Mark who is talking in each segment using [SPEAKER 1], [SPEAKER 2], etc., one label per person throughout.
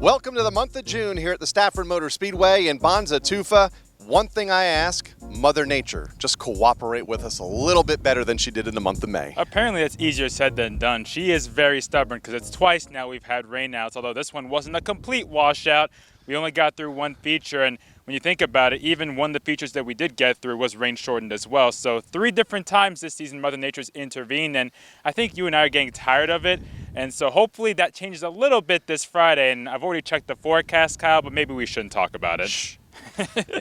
[SPEAKER 1] Welcome to the month of June here at the Stafford Motor Speedway in Bonssa Tufa. One thing I ask, Mother Nature, just cooperate with us a little bit better than she did in the month of May.
[SPEAKER 2] Apparently that's easier said than done. She is very stubborn because it's twice now we've had rainouts, although this one wasn't a complete washout. We only got through one feature, and when you think about it, even one of the features that we did get through was rain shortened as well. So 3 different times this season Mother Nature's intervened, and I think you and I are getting tired of it. And so hopefully that changes a little bit this Friday. And I've already checked the forecast, Kyle, but maybe we shouldn't talk about it.
[SPEAKER 1] Shh.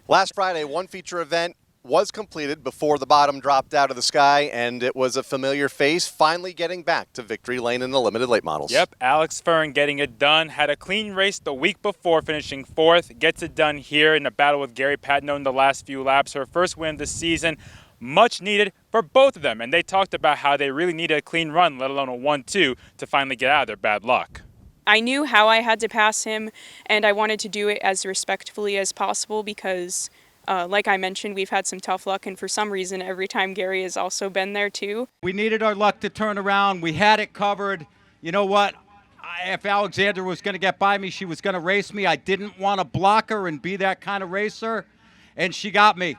[SPEAKER 1] Last Friday, one feature event was completed before the bottom dropped out of the sky, and it was a familiar face finally getting back to victory lane in the limited late models.
[SPEAKER 2] Yep, Alex Fern getting it done. Had a clean race the week before, finishing 4th. Gets it done here in a battle with Gary Patno in the last few laps. Her first win of the season. Much needed for both of them. And they talked about how they really needed a clean run, let alone a 1-2, to finally get out of their bad luck.
[SPEAKER 3] I knew how I had to pass him, and I wanted to do it as respectfully as possible because, like I mentioned, we've had some tough luck, and for some reason, every time Gary has also been there too.
[SPEAKER 4] We needed our luck to turn around. We had it covered. You know what? If Alexander was going to get by me, she was going to race me. I didn't want to block her and be that kind of racer, and she got me.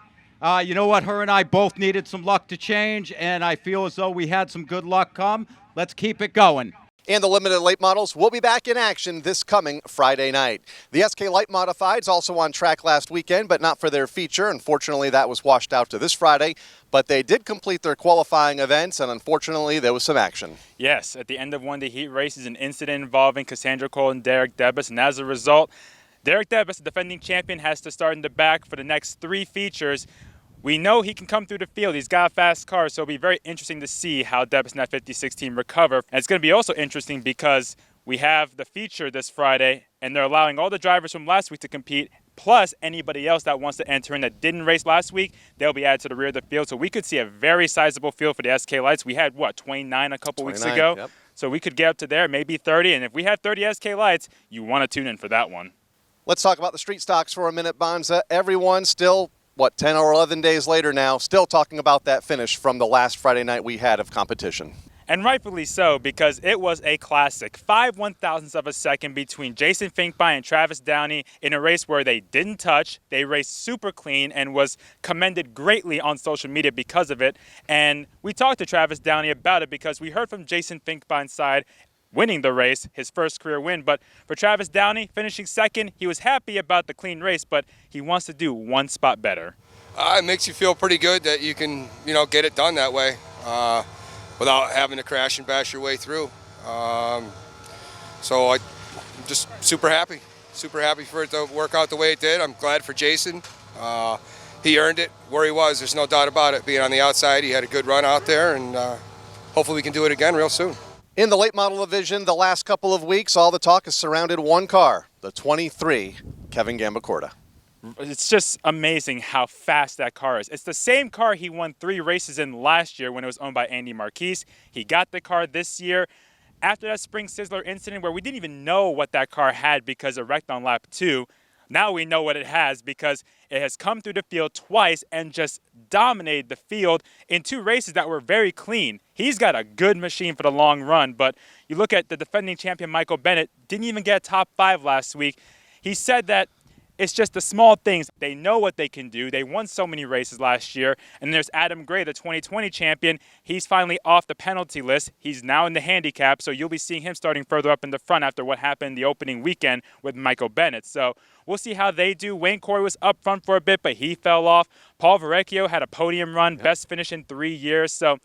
[SPEAKER 4] You know what? Her and I both needed some luck to change, and I feel as though we had some good luck come. Let's keep it going.
[SPEAKER 1] And the limited late models will be back in action this coming Friday night. The SK Light Modifieds also on track last weekend, but not for their feature. Unfortunately, that was washed out to this Friday, but they did complete their qualifying events, and unfortunately, there was some action.
[SPEAKER 2] Yes, at the end of one of the heat races, an incident involving Cassandra Cole and Derek Debus, and as a result, Derek Debus, the defending champion, has to start in the back for the next 3 features. We know he can come through the field. He's got a fast car, so it'll be very interesting to see how Debus and that 56 team recover. And it's going to be also interesting because we have the feature this Friday, and they're allowing all the drivers from last week to compete, plus anybody else that wants to enter in that didn't race last week, they'll be added to the rear of the field. So we could see a very sizable field for the SK Lights. We had, 29 a couple weeks ago?
[SPEAKER 1] Yep.
[SPEAKER 2] So we could get up to there, maybe 30. And if we have 30 SK Lights, you want to tune in for that one.
[SPEAKER 1] Let's talk about the street stocks for a minute, Bonza. Everyone still, 10 or 11 days later now, still talking about that finish from the last Friday night we had of competition.
[SPEAKER 2] And rightfully so, because it was a classic. 5 1,000ths of a second between Jason Finkbein and Travis Downey in a race where they didn't touch. They raced super clean and was commended greatly on social media because of it. And we talked to Travis Downey about it because we heard from Jason Finkbein's side winning the race, his first career win. But for Travis Downey, finishing second, he was happy about the clean race, but he wants to do one spot better.
[SPEAKER 5] It makes you feel pretty good that you can, get it done that way without having to crash and bash your way through. So I'm just super happy for it to work out the way it did. I'm glad for Jason. He earned it where he was. There's no doubt about it. Being on the outside, he had a good run out there, and hopefully we can do it again real soon.
[SPEAKER 1] In the late model division, the last couple of weeks, all the talk has surrounded one car, the 23 Kevin Gambacorta.
[SPEAKER 2] It's just amazing how fast that car is. It's the same car he won 3 races in last year when it was owned by Andy Marquise. He got the car this year after that Spring Sizzler incident where we didn't even know what that car had because it wrecked on lap 2. Now we know what it has because it has come through the field twice and just dominated the field in 2 races that were very clean. He's got a good machine for the long run, but you look at the defending champion Michael Bennett, didn't even get a top 5 last week. He said that it's just the small things. They know what they can do. They won so many races last year. And there's Adam Gray, the 2020 champion. He's finally off the penalty list. He's now in the handicap, so you'll be seeing him starting further up in the front after what happened the opening weekend with Michael Bennett. So we'll see how they do. Wayne Corey was up front for a bit, but he fell off. Paul Verrecchio had a podium run, best finish in 3 years. So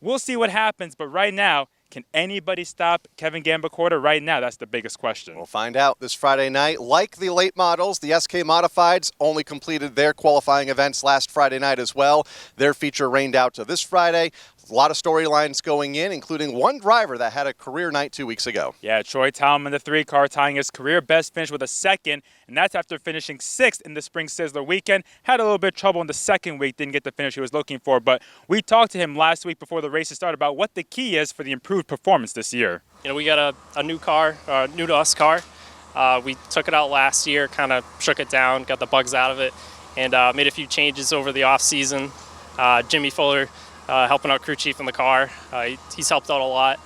[SPEAKER 2] we'll see what happens. But right now, can anybody stop Kevin Gambacorta right now? That's the biggest question.
[SPEAKER 1] We'll find out this Friday night. Like the late models, the SK Modifieds only completed their qualifying events last Friday night as well. Their feature rained out to this Friday. A lot of storylines going in, including one driver that had a career night 2 weeks ago.
[SPEAKER 2] Yeah, Troy Talman, the 3-car, tying his career best finish with a second, and that's after finishing 6th in the Spring Sizzler weekend. Had a little bit of trouble in the second week, didn't get the finish he was looking for, but we talked to him last week before the races started about what the key is for the improved performance this year.
[SPEAKER 6] We got a new car, new to us car. We took it out last year, kind of shook it down, got the bugs out of it, and made a few changes over the off season. Jimmy Fuller helping out crew chief in the car. He's helped out a lot.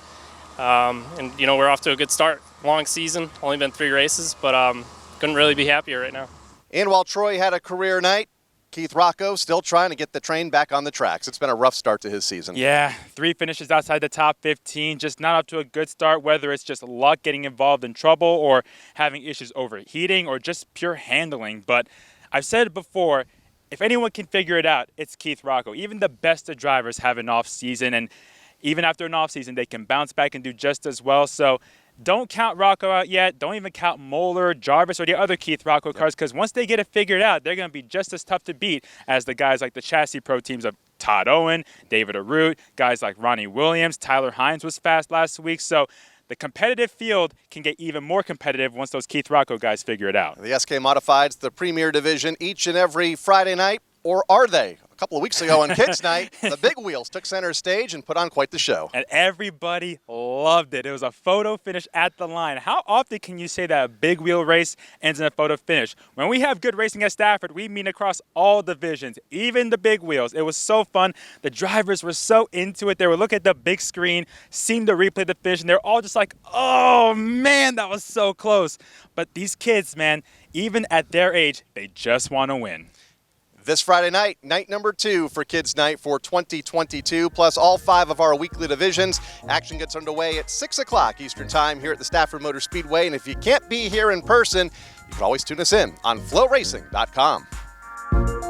[SPEAKER 6] And we're off to a good start. Long season, only been 3 races, but couldn't really be happier right now.
[SPEAKER 1] And while Troy had a career night, Keith Rocco still trying to get the train back on the tracks. It's been a rough start to his season.
[SPEAKER 2] Yeah, 3 finishes outside the top 15, just not up to a good start, whether it's just luck getting involved in trouble or having issues overheating or just pure handling. But I've said it before, if anyone can figure it out, it's Keith Rocco. Even the best of drivers have an off season, and even after an off season, they can bounce back and do just as well. So don't count Rocco out yet. Don't even count Moeller, Jarvis, or the other Keith Rocco cars, because once they get it figured out, they're going to be just as tough to beat as the guys like the Chassis Pro teams of Todd Owen, David Arute, guys like Ronnie Williams. Tyler Hines was fast last week. So the competitive field can get even more competitive once those Keith Rocco guys figure it out.
[SPEAKER 1] The SK Modifieds, the premier division, each and every Friday night, or are they? A couple of weeks ago on Kids Night, the Big Wheels took center stage and put on quite the show.
[SPEAKER 2] And everybody loved it. It was a photo finish at the line. How often can you say that a big wheel race ends in a photo finish? When we have good racing at Stafford, we meet across all divisions, even the big wheels. It was so fun. The drivers were so into it. They were looking at the big screen, seeing the replay of the finish, and they're all just like, oh, man, that was so close. But these kids, man, even at their age, they just want to win.
[SPEAKER 1] This Friday night, night number 2 for Kids Night for 2022, plus all 5 of our weekly divisions. Action gets underway at 6 o'clock Eastern Time here at the Stafford Motor Speedway. And if you can't be here in person, you can always tune us in on FlowRacing.com.